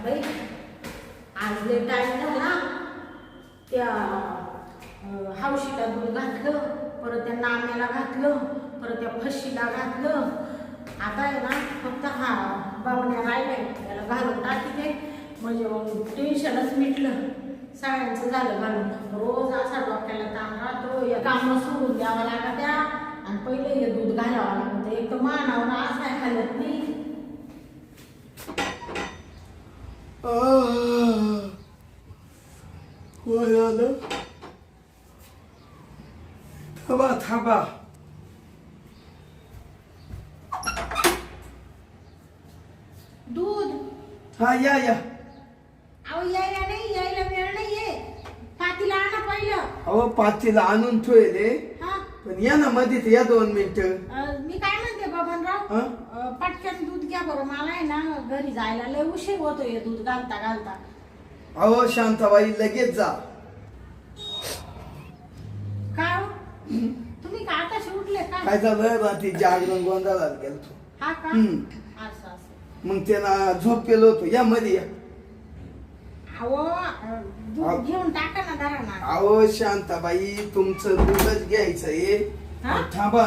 बाई आज लय टाइम झाला. त्या हौशीला दूध घातलं, परत त्या नाम्याला घातलं, परत त्या फशीला घातलं. आता आहे ना फक्त हा बावण्या राहिलाय, त्याला घालून टाकते म्हणजे मग टेन्शनच मिटलं. सगळ्यांचं झालं घालून. रोज असा डोक्याला ताण राहतो. या कामं सोडून द्यावं लागत्या आणि पहिले हे दूध घालावं लागतं. एक तर मानावर असा हालत नाही. आलं थांबा थांबा. दूध हा या या. अहो यायला नाही, यायला वेळ नाहीये. पातीला आणा पहिलं. अहो पातीला आणून ठेवले, हा पण या ना मध्ये या 2 मिनिटं. मी काय म्हणते बबनराव, पटकन दूध घ्या बरं. मला आहे ना घरी जायला लय उशीर होतोय दूध घालता घालता. अहो शांताबाई लगेच जा. काय हो? तुम्ही का आताशी उठले का? काय झालं रात्री जागरण गोंधळात गेलतो. हा का? असं असं. मग त्यांना झोप केलो होतो. या मध्ये या. अहो दूध घेऊन टाका ना घराना. अहो शांताबाई तुमचं दूधच घ्यायचंय. हा? थांबा,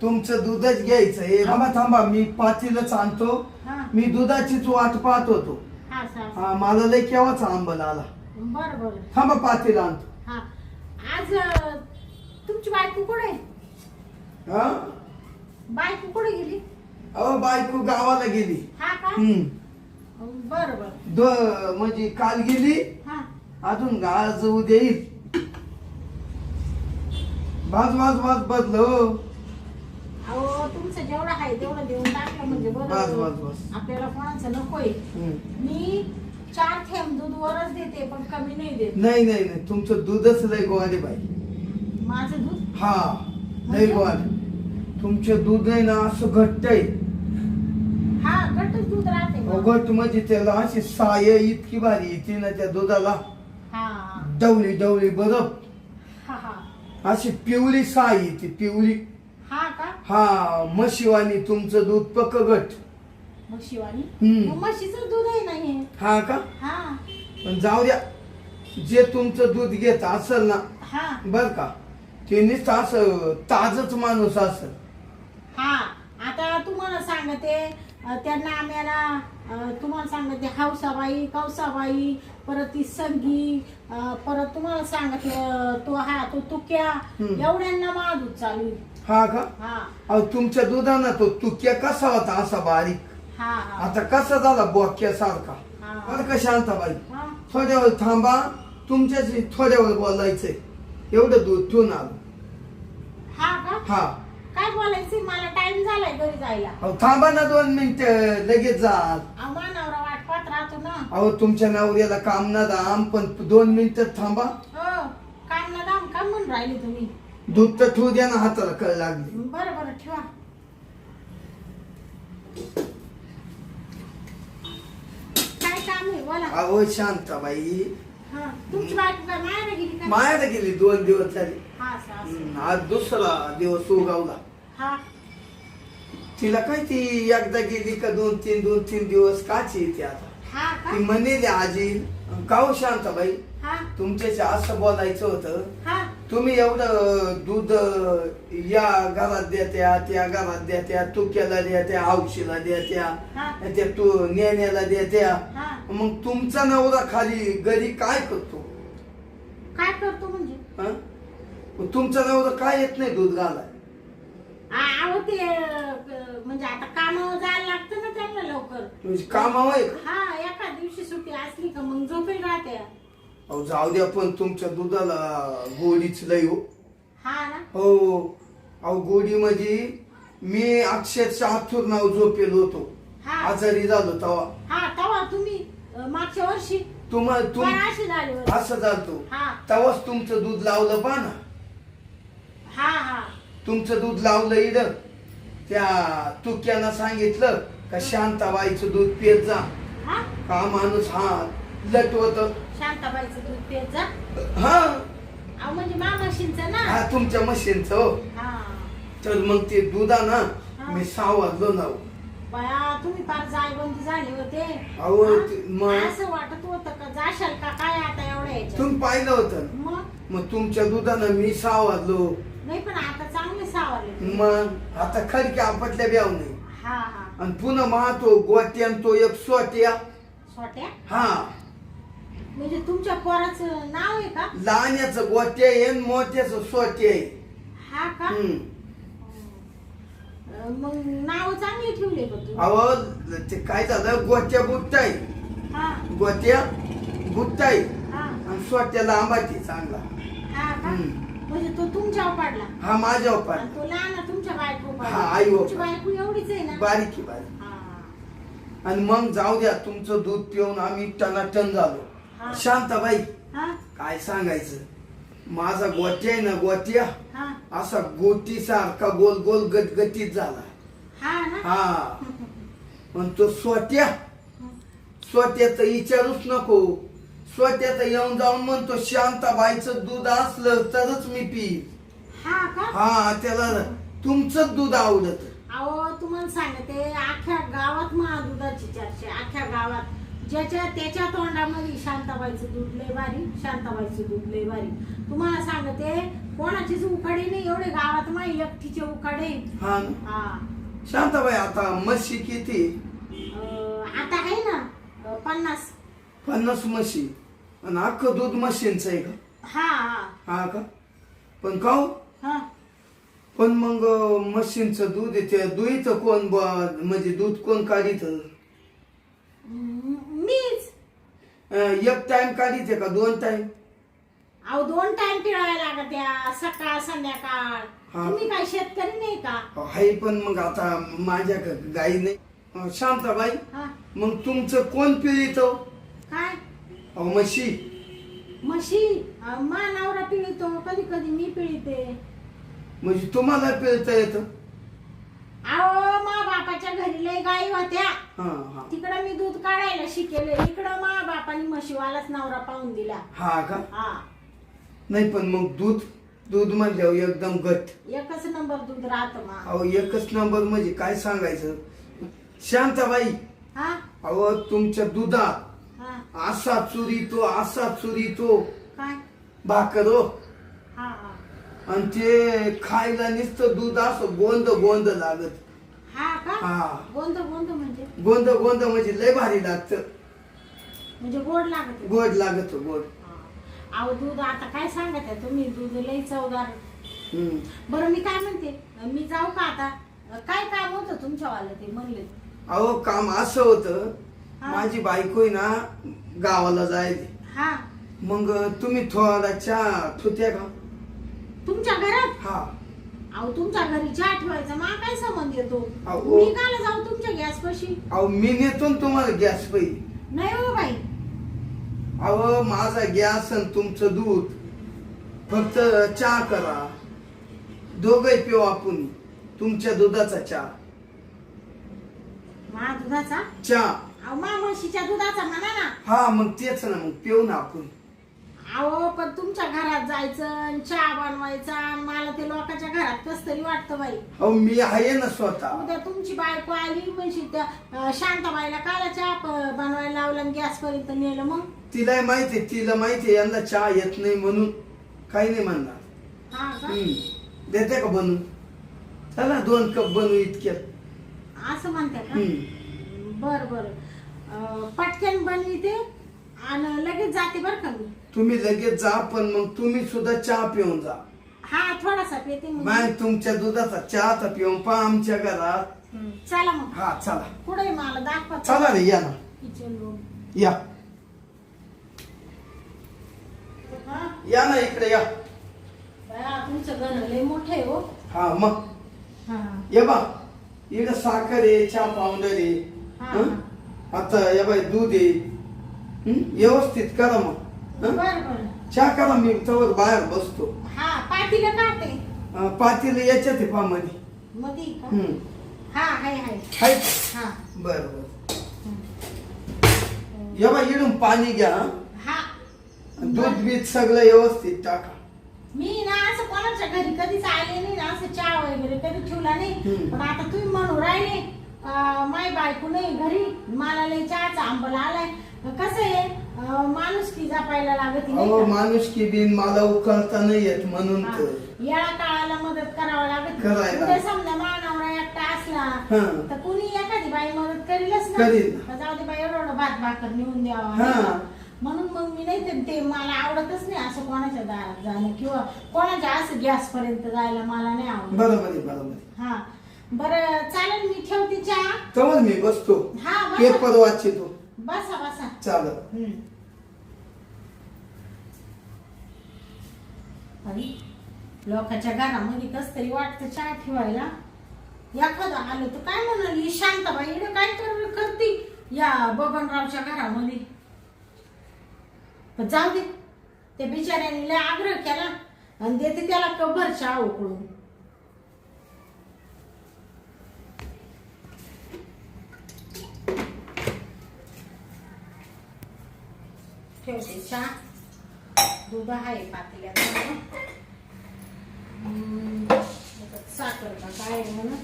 तुमचं दूधच घ्यायचंय. थांबा थांबा, मी पातीलच आणतो. हा. मी दुधाचीच वाट पाहत होतो. असं असं. हा मला लय केव्हाच आंबल आला. बरं बरं. थांबा पातीला आणतो. हा आज तुमची बायको कुठे? हा बायको कुठे गेली? अहो बायको गावाला गेली. हा का? बरं बरं. म्हणजे काल गेली, हा अजून आज उद्या येईल. भाज बदलो. अहो तुमचं जेवढं आहे तेवढं देऊन टाकलं म्हणजे बस बरं. बस. आपल्याला कोणाचं नकोय. मी 4 थेंब दूध वरच देते, पण कमी नाही देत. नाही नाही नाही, तुमचं दूधच लय गोवाडे बाई. माझं दूध हा लय गोवाडे. तुमचं दूध आहे ना असं घट्ट आहे. हा घट्टच दूध राहते. घट्ट म्हणजे त्याला अशी साय इतकी भारी येते ना त्या दुधाला. हा डवली डवली बरफ. हा हा अशी पिवळी साय येते पिवळी. हा का? हा म्हशीवानी तुमचं दूध पक्क घट. म्हशीवानी? हम्म. म्हशीचं दूध आहे ना हे. हा का? हा पण जाऊ द्या, जे तुमचं दूध घेत असेल ना हा बर का, ते नुसतं असं ताजच माणूस असेल. हा आता तुम्हाला सांगते त्या नाम्याला, तुम्हाला सांगते हौसाबाई, कौसाबाई, परत ती संगी, परत तुम्हाला सांगते तो तुक्या, एवढ्यांना माझं दूध चालू आहे. हा का? हा अहो तुमच्या दुधाना तो तुक्या कसा होता असा बारीक, हा हा आता कसा झाला बोक्यासारखा. हा. बरं का शांताबाई, हा. थोड्या वेळ थांबा, तुमच्याशी थोड्या वेळ बोलायचंय. एवढं दूध ठेवून आलो. हा का? हा काय बोलायचं, मला टाइम झालाय घरी जायला. अहो थांबा ना 2 मिनिटं, लगेच जा. मानावरा वाट पाहत राहतो ना. अहो तुमच्या नवऱ्याला काम ना दाम, पण 2 मिनिटं थांबा. हो काम ना दाम काम म्हणून राहिले तुम्ही. दूध तर ठेवू द्या ना, हाताला कळ लागली. बरं बरं ठेवा. काय काम आहे बोला. अहो शांताबाई, हा तुमची बायको काय मायाला गेली का? मायाला गेली 2 दिवस झाले. हा असं असं. आज दुसरा दिवस उगावला. हा तिला काय ती एकदा गेली का 2-3 दिवस काची येते आता. हा का? ती म्हणेली आजी काऊ शांताबाई, हा तुमच्याशी असं बोलायचं होतं. हा तुम्ही एवढं दूध या घरात देत्या, त्या घरात देत्या, तुक्याला देत्या, औशीला देत्या, हा. त्या तू नेण्याला देत्या. हा. मग तुमचा नवरा खाली घरी काय करतो? काय करतो म्हणजे? हं? मग तुमचा नवरा काय येत नाही दूध घालाय? अहो ते म्हणजे आता कामावर जायला लागतं ना त्यांना लवकर. म्हणजे कामावर आहे का? हा एका दिवशी सुट्टी असली का मग झोपेल राहते. अहो जाऊ द्या, पण तुमच्या दुधाला गोडीच लय हो. हा ना. हो अहो गोडी म्हणजे मी अक्षरशः आथूर नाव झोपेल होतो, हा. आजारी झालो तेव्हा. हा तेव्हा तुम्ही मागच्या वर्षी पण अशी झाली होती. असं झालतो हा तेव्हाच तुमचं दूध लावलं पहा ना. हा हा तुमचं दूध लावलं इड, त्या तुक्यानं सांगितलं का शांताबाईचं दूध पित जा. हा का माणूस हा लटवत. शांताबाईचं दूध पित जा. हा अहो म्हणजे मामाशींचं ना. हा तुमच्या मशीनचं हो. हा तर मग ते दुधा ना हा. मी 6 वाजलो ना. बाया तुम्ही फार जायबंदी झाले होते. अहो, हा? मग असं वाटत होतं का जाशाल का काय आता एवढ्या याच्यात. तुम्ही पाहिलं होतं मग तुमच्या दुधानं मी सावरलो. नाही पण आता चांगले सावरले. मग आता खडके आपटल्या ब्याव नाही. हा हा. आणि पुन्हा महातो गोट्यान तो एक सोट्या. सोट्या हा म्हणजे तुमच्या पोराचं नाव आहे का? लहान्याचं गोट्या आहे आणि मोठ्याचं सोट्या आहे. हा का? मग नाव चांगली ठेवले का तुम्ही? अहो ते काय झालं, गोट्या बुट्टाई, हा गोट्या बुट्टाई हा आणि सोट्याला आंबाची चांगला. हा का? म्हणजे तो तुमच्यावर पडला हा माझ्या उपाय. आणि तो लहान तुमच्या बायको हा, पडला. आई वर तुमची पडला. बायको एवढीच आहे ना? बारीकी बारीक. हा आणि मग जाऊ द्या, तुमचं दूध पिऊन आम्ही टनाटन झालो. हा. शांताबाई हा काय सांगायचं, माझा गोट्या आहे ना, गोट्या हा असा गोटी सारखा गोल गोल गटगटीत झाला. हा ना? हा पण तो स्वत्याचं विचारूच नको. स्वत्याचं येऊन जाऊन म्हणतो शांताबाईचं दूध असलं तरच मी पी. हा का? हा त्याला तुमचंच दूध आवडत. अहो तुम्हाला सांगते अख्ख्या गावात महादुधाची चर्चा. अख्ख्या गावात ज्याच्या त्याच्या तोंडामध्ये शांताबाईचं दूध लय भारी, शांताबाईचं दूध लय भारी. तुम्हाला सांगते कोणाचीच उकाडे नाही, एवढे गावात माही एकटीचे उकाडे. हा हा शांताबाई आता म्हशी किती? आता आहे ना 50. 50 म्हशी आणि अख्खं दूध म्हशींचं आहे का? हा हा हा का? पण का हो? हा. पण मग म्हशींचं दूध येते, दुईचं कोण म्हणजे दूध कोण काढीत? मीच. एक टाइम काढीते का 2 टाइम? अहो 2 टाइम पिळायला लागत त्या, सकाळ संध्याकाळ. हा. तुम्ही काय शेतकरी नाही का? आहे पण मग आता माझ्या गाई नाही. शांताबाई हा मग तुमचं कोण पिळीत? काय? म्हशी. म्हशी मा नवरा पिळतो, कधी कधी मी पिळते. म्हणजे तुम्हाला पिळता येतं? अहो मा बापाच्या घरी लय गाई होत्या, हा हा तिकडं मी दूध काढायला शिकेले. इकडं मा बापाने म्हशीवालाच नवरा पाहून दिला. हा का? हा नाही पण मग दूध म्हणल्यावर एकदम घट. एकच नंबर दूध राहत मा. अहो एकच नंबर म्हणजे काय सांगायचं शांताबाई. हा अहो तुमच्या दुधात हा असा चुरीतो काय? भाकर हो. हा हा आणि ते खायला नुसतं दूध असं गोंद लागत. हा का? हा गोंद म्हणजे गोंद म्हणजे लय भारी लागत. म्हणजे गोड लागत. गोड लागत गोड. अहो दूध आता काय सांगत आहे तुम्ही, दूध लय चवदार. हम्म. बरं मी काय म्हणते, मी जाऊ का आता? काय काम होतं तुमच्यावालं ते म्हणले? अहो काम असं होतं, हा. माझी बायको आहे ना गावाला जायली. हा मग तुम्ही थोडा चहा ठुत्या का? तुमच्या घरात? हा. अहो तुमच्या घरी चहा ठेवायचा मा काय संबंध येतो? अहो. मी काला जाऊ तुमच्या गॅस पाशी? अहो मी नेतो ना तुम्हाला गॅस पै. नाही हो बाई. अहो माझा गॅस आणि तुमचं दूध, फक्त चहा करा, दोघे पिऊ आपण. तुमच्या दुधाचा चहा. मा दुधाचा चहा. अहो मा म्हशीच्या दुधाचा म्हणा ना. हा मग तेच ना, मग पिऊ ना आपण. अहो पण तुमच्या घरात जायचं आणि चहा बनवायचा, आणि मला ते लोकांच्या घरात कस तरी वाटतं बाई. अहो मी आहे ना स्वतः. उद्या तुमची बायको आली म्हणजे त्या शांताबाईला काला चहा बनवायला लावला आणि गॅस पर्यंत नेलं मग? तिला माहितीये यांना चहा येत नाही म्हणून काही नाही म्हणणार. हा का? देते का बनवून? चला 2 कप बनवू इतक्यात. असं म्हणते का? बर बर. पटकन बनविते आणि लगेच जाते बर का मी. तुम्ही लगेच जा, पण मग तुम्ही सुद्धा चहा पिऊन जा. हा थोडासा पिते मग. मग तुमच्या दुधाचा चहा तर पिऊन पहा आमच्या घरात. चला मग. हा चला. पुढे मला दाखवा. चला रे या ना. Kitchen room. या हा या ना इकडे या. बाया, तुमचं घर लय मोठं आहे हो. हा मग हा ये बा, इकडे साखर आहे, चहा पावडर आहे. हा. हं? आता या बाई दूध आहे. व्यवस्थित करा मग. हं? बर बर. चहा करा, मी तवर बाहेर बसतो. हा पातीला काढते. पातील याच्यात आहे पामध्ये. मध्ये का? हं. हा हाय हाय. हाय. हा बर बर. या बाई इकडून पाणी घ्या. हं? हा. दूध बीत सगळं व्यवस्थित टाका. मी ना असं कोणाच्या घरी कधीच आले नाही ना, असं चहा वगैरे कधी ठेवला नाही. हम्म. पण आता तुम्ही म्हणून राहिले माय बायको नाही घरी, मला लय चहाचा आंबला आलाय. कसं आहे माणुसकी जपायला लागत नाही अहो का? माणुसकी बिन मला उकळता नाही येत म्हणून हा. तर येळा काळाला मदत करावं लागत. करायला. उद्या समजा मानावरा एकटा असला हा. तर कुणी एखादी बाई मदत करीलच ना. करील. तर जाऊ दे बाई एवढं भात भाकर नेऊन द्यावा. हा. म्हणून मग मी नाही ते मला आवडतच नाही असं कोणाच्या दारात जाणं किंवा कोणाच्या असं गॅस पर्यंत जायला मला नाही आवडत. बरोबर आहे बरोबर आहे. हा बरं चालेल मी ठेवते चहा. तेव्हा मी बसतो हा बसा पेपर वाचतो. बसा बसा. चालत. अरे लोकांच्या घरामध्ये कस तरी वाटतं चहा ठेवायला. एखादं आलं तर काय म्हणाल ही शांताबाई इकडे काय करते या बबनरावच्या घरामध्ये. पण जाऊ दे त्या बिचाऱ्याने लय आग्रह केला आणि देते त्याला कभर चहा उकळून. ठेवते चहा. दूध आहे पातेल्यात. साखर का काय आहे म्हणून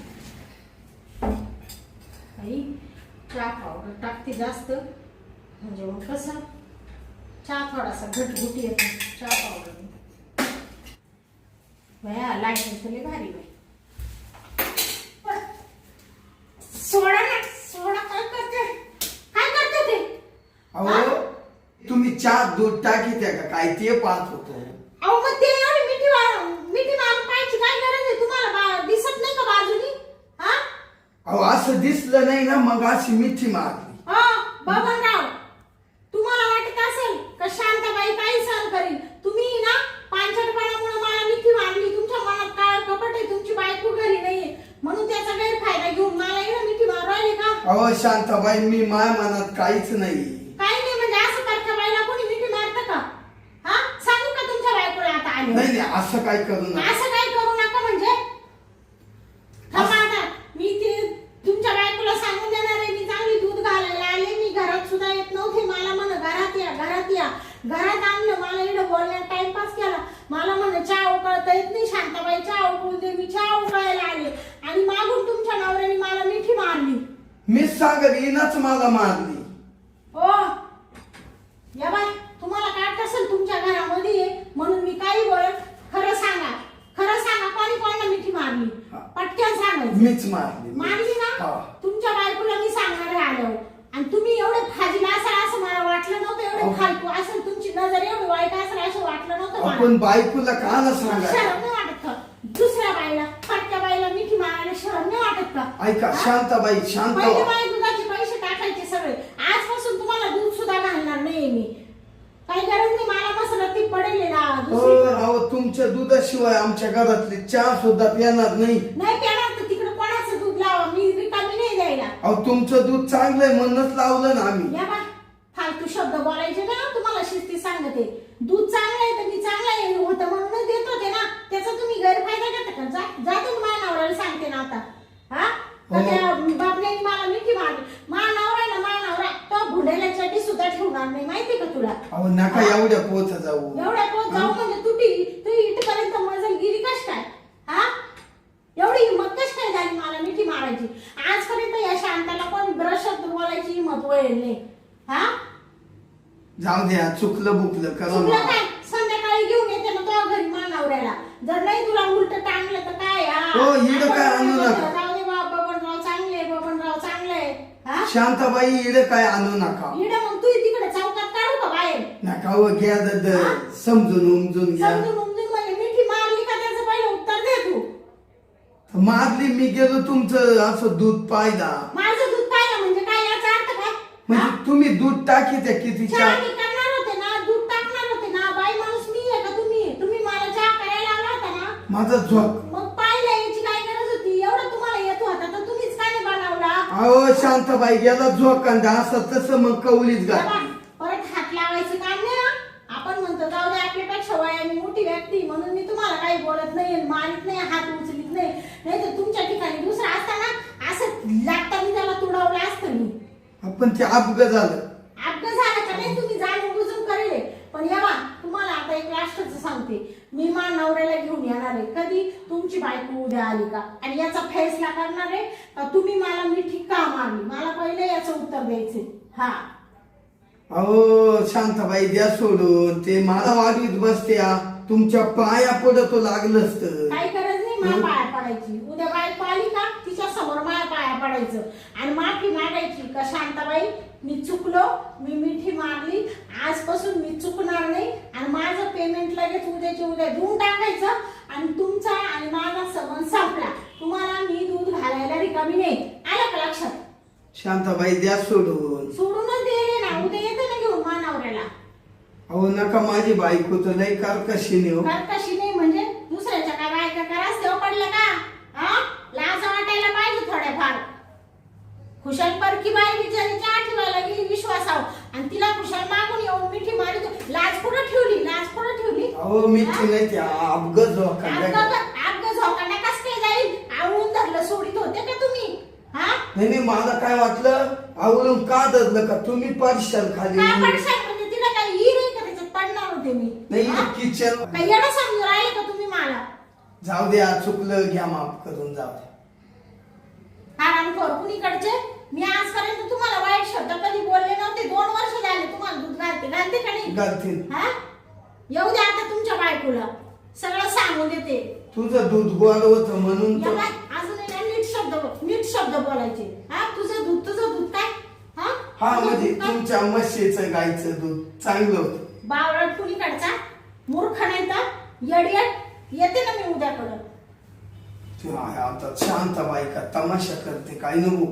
आई चहा पावडर टाकते जास्त म्हणजे मग कसं चहा थोडासा घटघुटी येतो चहा पावडर. बया लाईट तुला भारी बाई. सोडा ना सोडा. काय करते ते. अहो तुम्ही चहा दूध टाकीत्या का काय ते पाहत होतो. अहो मग ते एवढी मिठी मारून पाहायची काय गरज आहे तुम्हाला. दिसत नाही का बाजूनी. हा अहो असं दिसलं नाही ना मग अशी मिठी मारली. बबनराव तुम्हाला वाटत असेल का शांताबाई काही सहन करील. तुम्ही ना पांचटपणामुळे मला मिठी मारली. तुमच्या मनात काय कपट आहे. तुमची बायको घरी नाहीये म्हणून त्याचा गैरफायदा घेऊन मला एवढं मिठी मारू राहिले का. अहो शांताबाई मी माझ्या मनात काहीच नाही. काही नाही म्हणजे असं करता बाईला कोणी मिठी मारतं का. हा सांगू का तुमच्या बायकोला आता आले. नाही नाही असं काय करू नका. असं काय करू नका म्हणजे. थांबा आता मी ते तुमच्या बायकोला सांगून देणार आहे. मी चांगली दूध घालायला आले. मी घरात सुद्धा येत नव्हते. मला म्हण घरात या घरात या. घरात आणलं मला इकडे बोलण्यात टाइमपास केला. मला म्हण चहा उकळता येत नाही शांताबाई चहा उकळून दे. मी चहा उकळायला आले आणि मागून तुमच्या नवऱ्याने मला मिठी मारली. मीच सांगत येईनच मला मारली. हो या बाई तुम्हाला काय असेल तुमच्या घरामध्ये म्हणून मी काही बोलत. खरं सांगा कोणी कोणाला मिठी मारली. पटकन सांगायचं. मीच मारली. मारली ना. हा. तुमच्या बायकोला मी सांगणार आहे आल्यावर. आणि तुम्ही एवढे फाजील असाल असं मला वाटलं नव्हतं. एवढे फालतू असेल तुमची नजर एवढी वाईट असेल असं वाटलं नव्हतं मला. आपण बायकोला काला सांगायचं. शरम नाही वाटत का दुसऱ्या बाईला फटक्या बाईला मिठी मारायला शरम नाही वाटत का. ऐका शांताबाई शांत पहिले व्हा. बाई दुधाचे पैसे टाकायचे सगळे. आजपासून तुम्हाला दूध सुद्धा घालणार नाही मी. काही गरज नाही मला मसाला ती पडेल ना दुसरी. अहो तुमच्या दुधाशिवाय आमच्या घरातली चहा सुद्धा पिणार नाही. नाही प्याणार तर तिकडे कोणाचं दूध लावा. मी रिकामी नाही द्यायला. अहो तुमचं दूध चांगलंय म्हणूनच लावलं ना आम्ही. या बा फालतू शब्द बोलायचे ना. तुम्हाला शिस्ती सांगते. दूध चांगलं आहे तर मी चांगलं आहे होतं म्हणूनच देत होते ना. त्याचा तुम्ही गैरफायदा घेता का. जाते माझ्या नवऱ्याला सांगते ना आता. हा त्या बाबण्याने मला मिठी मारली. माझा नवरा तो भुंडेला चटी सुद्धा ठेवणार नाही माहिती का तुला. अहो नका एवढ्या पोच जाऊ. एवढ्या पोत जाऊ म्हणजे तू इथपर्यंत मजल गिरी कश काय. हा एवढी हिंमत कश काय झाली मला मिठी मारायची. आजपर्यंत या शांताला कोण ब्रश बोलायची हिंमत वळेल नाही. हा जाऊ द्या चुकलं बुकलं चुकलं करा. काय संध्याकाळी घेऊन येते ना तो घरी मानवऱ्याला. जर नाही तुला उलट टांगलं तर काय. हो, इकडं काय आणू नका. जाऊ दे बा बबनराव चांगले. हा शांताबाई इकडे काय आणू नका. इकडे मग तू तिकडे चौकात काढू का बाहेर. नका व घ्या समजून उमजून घ्या. समजून म्हणजे मिठी मारली का त्याचं पहिलं उत्तर दे तू. मारली मी गेलो तुमचं असं दूध पाहिला. माझं दूध पाहिलं म्हणजे काय याचा अर्थ काय. म्हणजे तुम्ही दूध टाकी त्या किती चहा चहा. मी करणार होते ना. दूध टाकणार होते ना. बाई माणूस मी आहे का तुम्ही मला चहा करायला आला होता ना. माझा झोक. मग पाहिलं याची काय गरज होती. एवढं तुम्हाला येत होता तर तुम्हीच काय नाही बनवला. अहो शांताबाई गेला झोकांदा असं तसं मग कवलीच बघा, घाल. परत हात लावायचं काम नाही ना. आपण म्हणतो जाऊ दे आपल्यापेक्षा वयाने मोठी व्यक्ती म्हणून मी तुम्हाला काही बोलत नाही मारित नाही हात उचलीत नाही. नाही तर तुमच्या ठिकाणी दुसरा असताना असं लागताना त्याला तुडवलं असतं मी. आपण ते अपघात झालं. अपघात झाला का नाही तुम्ही जाणून बुजून करेल. पण या बा तुम्हाला आता एक राष्ट्राचं सांगते. मी मानव नवऱ्याला घेऊन येणार आहे. कधी? तुमची बायको उद्या आली का आणि याचा फैसला करणार आहे का तुम्ही मला मिठी का मारली? मला पहिले याचं उत्तर द्यायचंय. हा अहो शांताबाई द्या सोडून, ते मला वाढवीत बसत्या, तुमच्या पाया पडत लागलं असतं. काही गरज नाही मला पाया पडायची. उद्या बायको आली का तिच्या समोर मला पाया पडायचं आणि माफी मागायची का शांताबाई मी चुकलो, मी मिठी मारली, आजपासून मी चुकणार नाही आणि माझं पेमेंट लगेच उद्याच्या उद्या देऊन टाकायचं आणि तुमचा आणि माझा संबंध संपला. तुम्हाला मी दूध घालायला रिकामी नाही. आलं का लक्षात? शांताबाई द्या सोडून. सोडूनच दिले ना, उद्या येते ना घेऊन मानावऱ्याला. अहो नका, माझी बायको तर लय कारकशी नाही हो. कशी नाही म्हणजे दुसऱ्याच्या काय बायका करास तेव्हा पडलं का? हा लाज वाटायला पाहिजे थोड्याफार. खुशाल परकी बाई बिचारीच्या आठवायला गेली विश्वासावर आणि तिला खुशाल मागून येऊन मिठी मारी. लाज कुठं ठेवली? लाज कुठं ठेवली? अहो मिठी नाही, त्या अपघात आपलं झोकांना कस काय जाईल? आवळून धरलं सोडीत होते का तुम्ही? हा नाही मला काय वाटलं, आवडून का धरलं का तुम्ही पडशाल खाली. का पडशाल म्हणजे तिला काय हिर आहे का त्याच्यात पडणार होते मी? नाही किचन काय येणं समजून राहिले का तुम्ही मला? जाऊ द्या, चुकलं, घ्या माफ करून, जाऊ द्या. आरामखोर कुणीकडचे? मी आजपर्यंत तुम्हाला वाईट शब्द कधी बोलले नव्हते. 2 वर्ष झाले तुम्हाला दूध घालते का नाही? घालते. हा येऊ द्या आता तुमच्या बायकोला सगळं सांगून देते. तुझं दूध गोड होतं म्हणून या बाय, अजून आहे ना नीट शब्द बोलायचे. हा तुझं दूध काय? हा म्हणजे तुमच्या म्हशीचं गाईचं दूध चांगलं होतं. बावळट कुणीकडचा? मूर्ख नाही तर येडयट. येते ना मी उद्याकडं. आता शांत बायका तमाशा करते काय नको.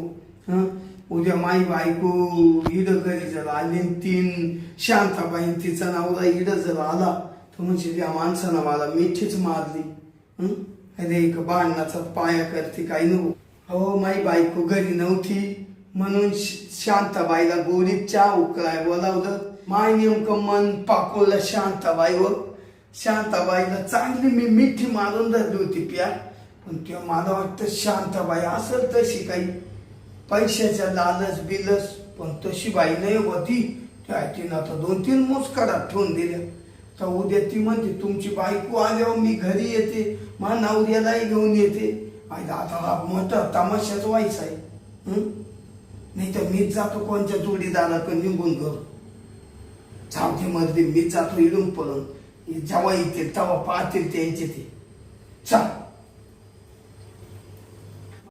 उद्या माई बायको इड घरी जर आली, 3 शांताबाई तिचा नवरा इड जर आला तर म्हणजे त्या माणसानं मला मिठीच मारली. अरे एक भांडणाचा पाया करते काय नको. हो माई बायको घरी नव्हती म्हणून शांताबाईला गोडीत चहा उकळाय बोलावलं. माय नेमकं मन पाकोलं शांताबाईवर. शांताबाईला चांगली मी मिठी मारून धरली होती प्या. पण तेव्हा मला वाटतं शांताबाई असेल तशी काही पैशाच्या लालच बिलस, पण तशी बाई नाही होती. त्या तिनं आता 2-3 मुस्कारात ठेवून दिल्या. तर उद्या ती म्हणते तुमची बायको आल्यावर मी घरी येते, मा नवऱ्यालाही घेऊन येते. आता हा मोठा तमाशाच व्हायचा आहे. नाही तर मीच जातो कोणत्या जोडीदाराकडे निघून घर. जाऊ दे मध्ये मीच जातो इडून पळून. जेव्हा येतील तेव्हा पाहतील त्यांचे ते. चल.